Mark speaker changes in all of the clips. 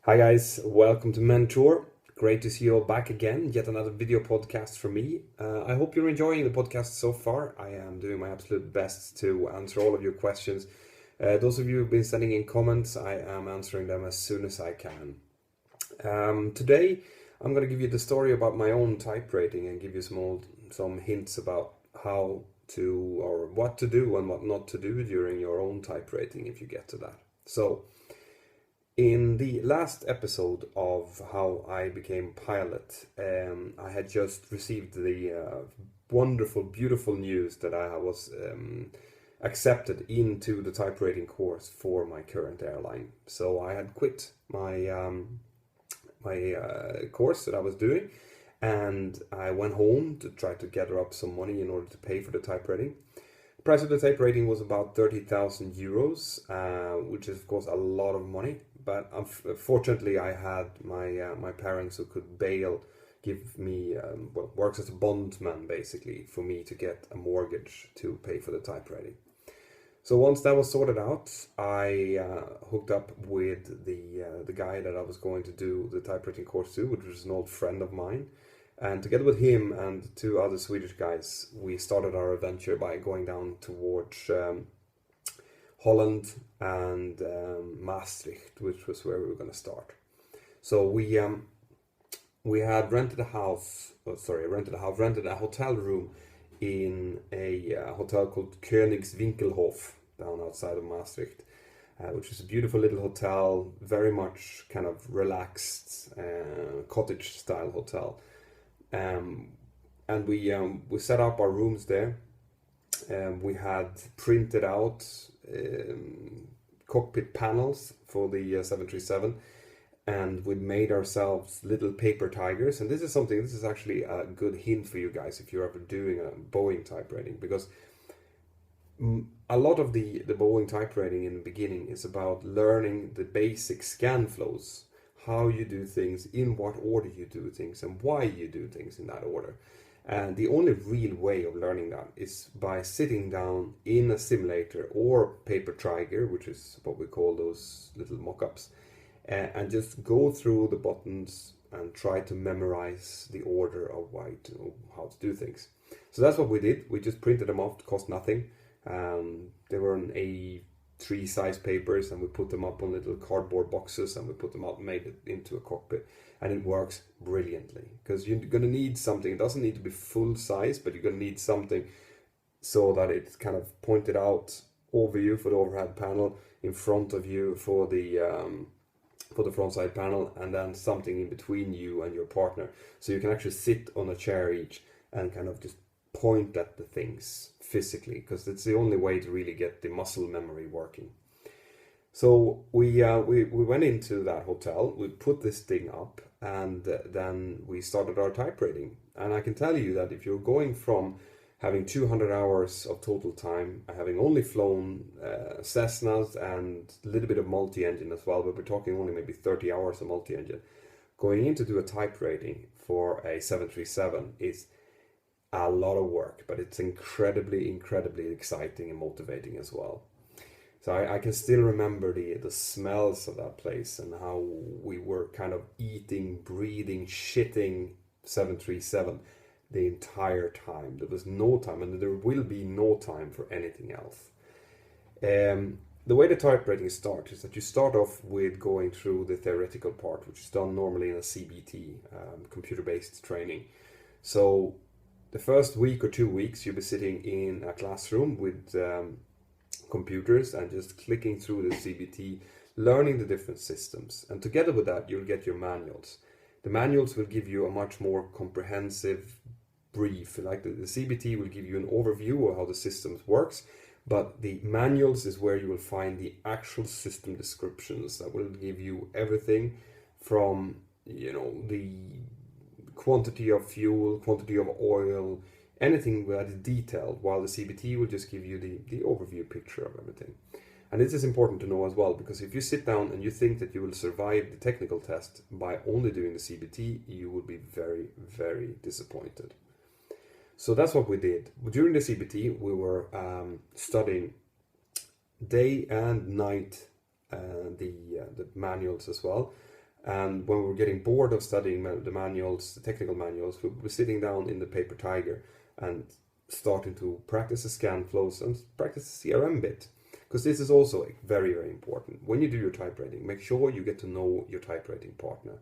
Speaker 1: Hi guys, welcome to Mentour. Great to see you all back again. Yet another video podcast from me. I hope you're enjoying the podcast so far. I am doing my absolute best to answer all of your questions. Those of you who've been sending in comments, I am answering them as soon as I can. Today, I'm going to give you the story about my own type rating and give you some hints about how to or what to do and what not to do during your own type rating if you get to that. So, in the last episode of how I became pilot, I had just received the wonderful, beautiful news that I was accepted into the type rating course for my current airline. So I had quit my course that I was doing, and I went home to try to gather up some money in order to pay for the type rating. The price of the type rating was about 30,000 euros, which is of course a lot of money. But fortunately, I had my parents who could give me works as a bondman basically for me to get a mortgage to pay for the type rating. So once that was sorted out, I hooked up with the guy that I was going to do the type rating course to, which was an old friend of mine. And together with him and two other Swedish guys, we started our adventure by going down towards Holland and Maastricht, which was where we were going to start. So we had rented a hotel room in a hotel called Königswinkelhof down outside of Maastricht, which is a beautiful little hotel, very much kind of relaxed cottage style hotel. And we set up our rooms there. We had printed out cockpit panels for the 737, and we made ourselves little paper tigers. And this is actually a good hint for you guys if you're ever doing a Boeing type rating, because a lot of the Boeing type rating in the beginning is about learning the basic scan flows, how you do things, in what order you do things, and why you do things in that order. And the only real way of learning that is by sitting down in a simulator or paper tiger, which is what we call those little mock-ups, and just go through the buttons and try to memorize the order of how to do things. So that's what we did. We just printed them off. It cost nothing. They were on A3 size papers, and we put them up on little cardboard boxes, and we put them up and made it into a cockpit. And it works brilliantly, because you're going to need something. It doesn't need to be full size, but you're going to need something so that it's kind of pointed out over you for the overhead panel, in front of you for the front side panel, and then something in between you and your partner. So you can actually sit on a chair each and kind of just point at the things physically, because it's the only way to really get the muscle memory working. So we went into that hotel, we put this thing up, and then we started our type rating. And I can tell you that if you're going from having 200 hours of total time, having only flown Cessnas and a little bit of multi-engine as well, but we're talking only maybe 30 hours of multi-engine, going in to do a type rating for a 737 is a lot of work, but it's incredibly exciting and motivating as well. So I can still remember the smells of that place and how we were kind of eating, breathing, shitting 737 the entire time. There was no time, and there will be no time for anything else. The way the type rating starts is that you start off with going through the theoretical part, which is done normally in a CBT, computer-based training. So the first week or 2 weeks, you'll be sitting in a classroom with computers and just clicking through the CBT, learning the different systems. And together with that, you'll get your manuals. The manuals will give you a much more comprehensive brief. Like the CBT will give you an overview of how the systems works, but the manuals is where you will find the actual system descriptions that will give you everything from, the quantity of fuel, quantity of oil, anything that is detailed, while the CBT will just give you the overview picture of everything. And this is important to know as well, because if you sit down and you think that you will survive the technical test by only doing the CBT, you will be very, very disappointed. So that's what we did. During the CBT, we were studying day and night the manuals as well. And when we were getting bored of studying the manuals, the technical manuals, we were sitting down in the paper tiger and starting to practice the scan flows and practice the CRM bit. Because this is also very, very important. When you do your typewriting, make sure you get to know your typewriting partner.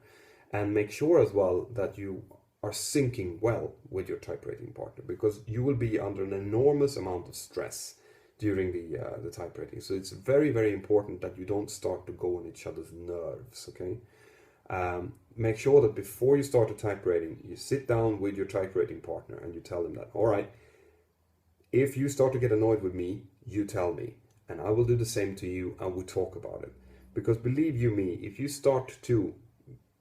Speaker 1: And make sure as well that you are syncing well with your typewriting partner, because you will be under an enormous amount of stress during the typewriting. So it's very, very important that you don't start to go on each other's nerves, okay? Make sure that before you start a typewriting, you sit down with your typewriting partner and you tell them that, all right, if you start to get annoyed with me, you tell me, and I will do the same to you, and we talk about it. Because believe you me, if you start to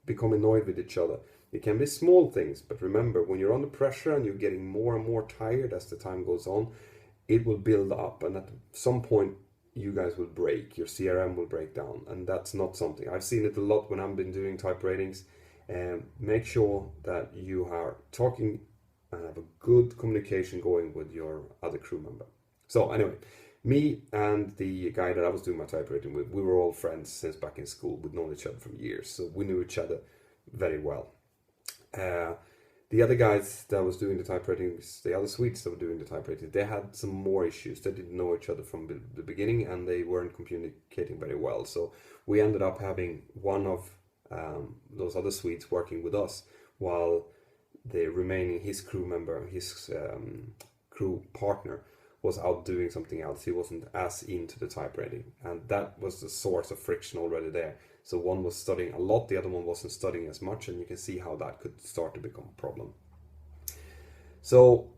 Speaker 1: become annoyed with each other, it can be small things, but remember, when you're under pressure and you're getting more and more tired as the time goes on, it will build up, and at some point you guys will break, your CRM will break down, and that's not something. I've seen it a lot when I've been doing typeratings. Make sure that you are talking and have a good communication going with your other crew member. So anyway, me and the guy that I was doing my typewriting with, we were all friends since back in school. We'd known each other for years, so we knew each other very well. The other guys that was doing the typewritings, the other Swedes that were doing the typewriting, they had some more issues. They didn't know each other from the beginning, and they weren't communicating very well. So we ended up having one of those other Swedes working with us, while the remaining, his crew member, his crew partner, was out doing something else. He wasn't as into the typewriting, and that was the source of friction already there. So one was studying a lot, the other one wasn't studying as much, and you can see how that could start to become a problem. So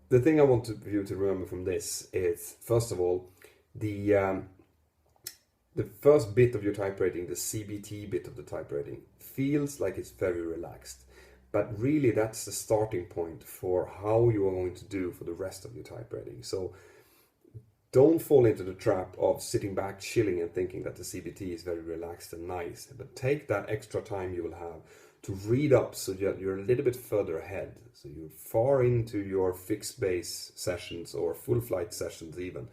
Speaker 1: the thing I want you to remember from this is, first of all, the first bit of your typewriting, the CBT bit of the typewriting, feels like it's very relaxed. But really, that's the starting point for how you are going to do for the rest of your typewriting. So don't fall into the trap of sitting back, chilling, and thinking that the CBT is very relaxed and nice. But take that extra time you will have to read up so that you're a little bit further ahead. So you're far into your fixed base sessions or full flight sessions even,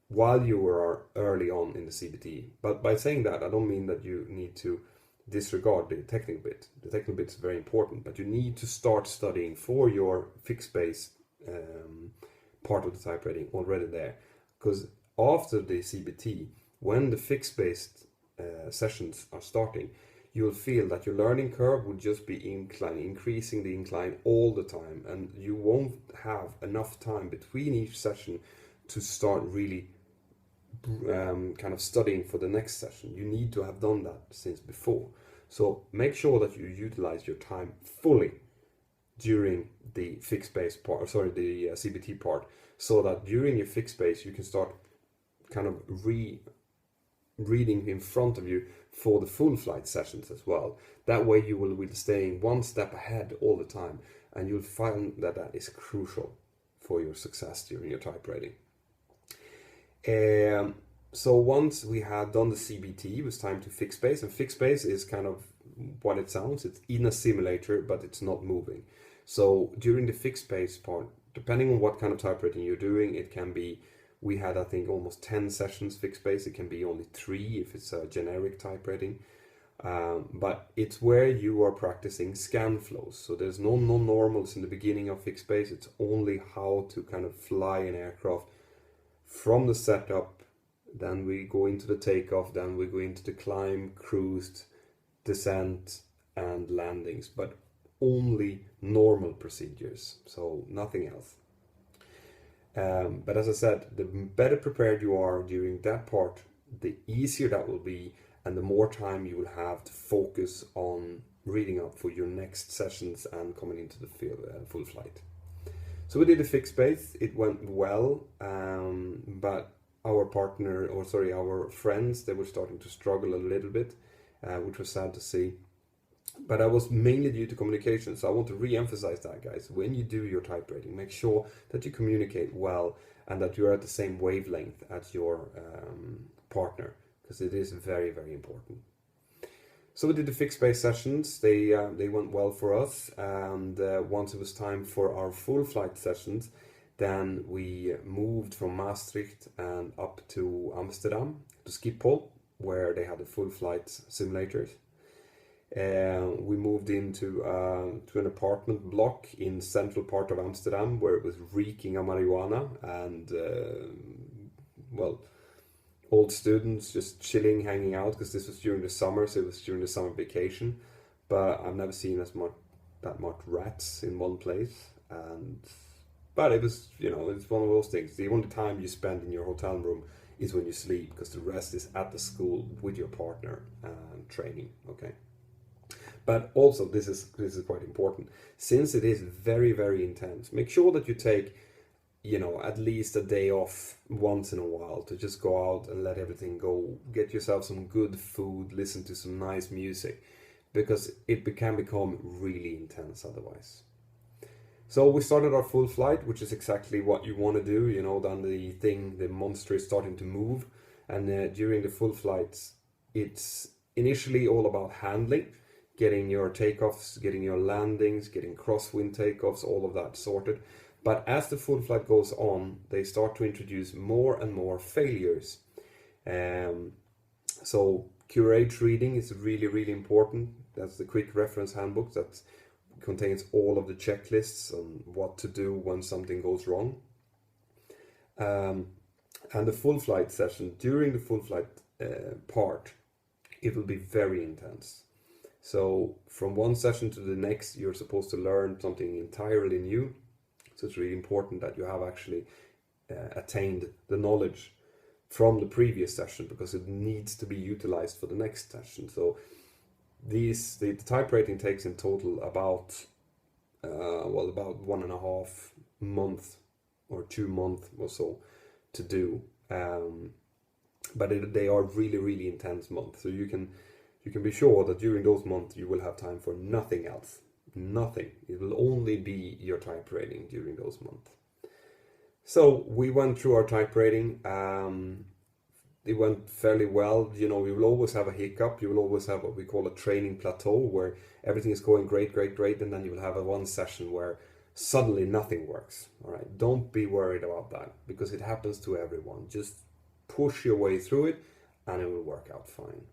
Speaker 1: while you are early on in the CBT. But by saying that, I don't mean that you need to disregard the technical bit. The technical bit is very important, but you need to start studying for your fixed base part of the typewriting already there. Because after the CBT, when the fixed based sessions are starting, you will feel that your learning curve will just be increasing the incline all the time, and you won't have enough time between each session to start really kind of studying for the next session. You need to have done that since before. So make sure that you utilize your time fully during the fixed base part, the CBT part, so that during your fixed base you can start kind of reading in front of you for the full flight sessions as well. That way you will be staying one step ahead all the time, and you'll find that that is crucial for your success during your typewriting. So once we had done the CBT, it was time to fixed base, and fixed base is kind of what it sounds. It's in a simulator, but it's not moving. So during the fixed base part, depending on what kind of typewriting you're doing, it can be, we had I think almost 10 sessions fixed base. It can be only 3 if it's a generic typewriting. But it's where you are practicing scan flows. So there's no non-normals in the beginning of fixed base. It's only how to kind of fly an aircraft from the setup, then we go into the takeoff, then we go into the climb, cruise, descent, and landings, but only normal procedures, so nothing else. But as I said, the better prepared you are during that part, the easier that will be, and the more time you will have to focus on reading up for your next sessions and coming into the full flight. So we did a fixed base. It went well, but our friends, they were starting to struggle a little bit, which was sad to see. But that was mainly due to communication. So I want to re-emphasize that, guys. When you do your typewriting, make sure that you communicate well and that you're at the same wavelength as your partner, because it is very, very important. So we did the fixed base sessions. They went well for us, and once it was time for our full flight sessions, then we moved from Maastricht and up to Amsterdam, to Schiphol, where they had the full flight simulators. We moved into to an apartment block in central part of Amsterdam where it was reeking of marijuana and well, old students just chilling, hanging out, because this was during the summer, so it was during the summer vacation. But I've never seen that much rats in one place, and but it was, it's one of those things. The only time you spend in your hotel room is when you sleep, because the rest is at the school with your partner and training. Okay. But also, this is quite important, since it is very, very intense. Make sure that you take, at least a day off once in a while to just go out and let everything go. Get yourself some good food, listen to some nice music, because can become really intense otherwise. So we started our full flight, which is exactly what you want to do. Then the monster is starting to move, and during the full flights, it's initially all about handling, getting your takeoffs, getting your landings, getting crosswind takeoffs, all of that sorted. But as the full flight goes on, they start to introduce more and more failures. So QRH reading is really, really important. That's the quick reference handbook that contains all of the checklists on what to do when something goes wrong. And the full flight session, during the full flight part, it will be very intense. So from one session to the next, you're supposed to learn something entirely new. So it's really important that you have actually attained the knowledge from the previous session, because it needs to be utilized for the next session. So the type rating takes in total about 1.5 months or 2 months or so to do. But they are really, really intense months. So you can be sure that during those months you will have time for nothing else. Nothing. It will only be your type rating during those months. So we went through our type rating. It went fairly well. You will always have a hiccup. You will always have what we call a training plateau, where everything is going great, and then you will have one session where suddenly nothing works. All right, don't be worried about that, because it happens to everyone. Just push your way through it, and it will work out fine.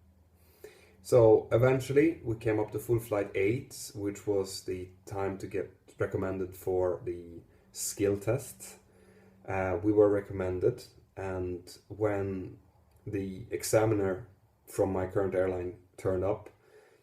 Speaker 1: So eventually we came up to full flight 8, which was the time to get recommended for the skill test. We were recommended, and when the examiner from my current airline turned up,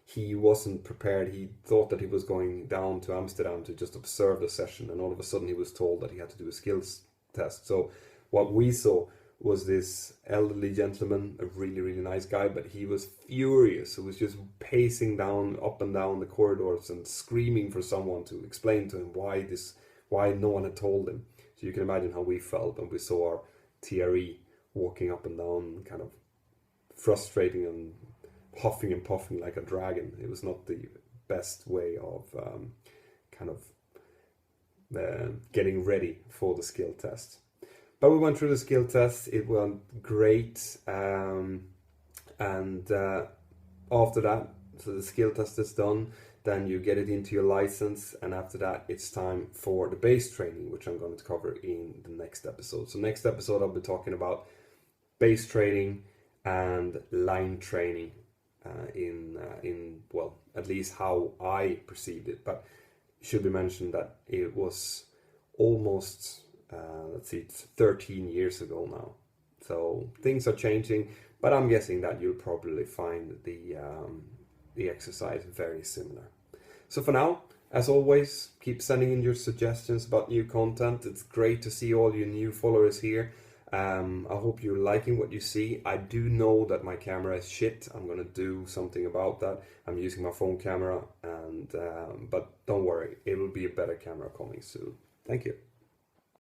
Speaker 1: he wasn't prepared. He thought that he was going down to Amsterdam to just observe the session, and all of a sudden he was told that he had to do a skills test. So what we saw was this elderly gentleman, a really, really nice guy, but he was furious. He was just pacing up and down the corridors and screaming for someone to explain to him why no one had told him. So you can imagine how we felt when we saw our TRE walking up and down, kind of frustrating and huffing and puffing like a dragon. It was not the best way of getting ready for the skill test. But we went through the skill test. It went great. And after that, so the skill test is done, then you get it into your license, and after that it's time for the base training, which I'm going to cover in the next episode. So next episode I'll be talking about base training and line training well, at least how I perceived it. But it should be mentioned that it was almost it's 13 years ago now. So things are changing, but I'm guessing that you'll probably find the exercise very similar. So for now, as always, keep sending in your suggestions about new content. It's great to see all you new followers here. I hope you're liking what you see. I do know that my camera is shit. I'm gonna do something about that. I'm using my phone camera, but don't worry, it will be a better camera coming soon. Thank you.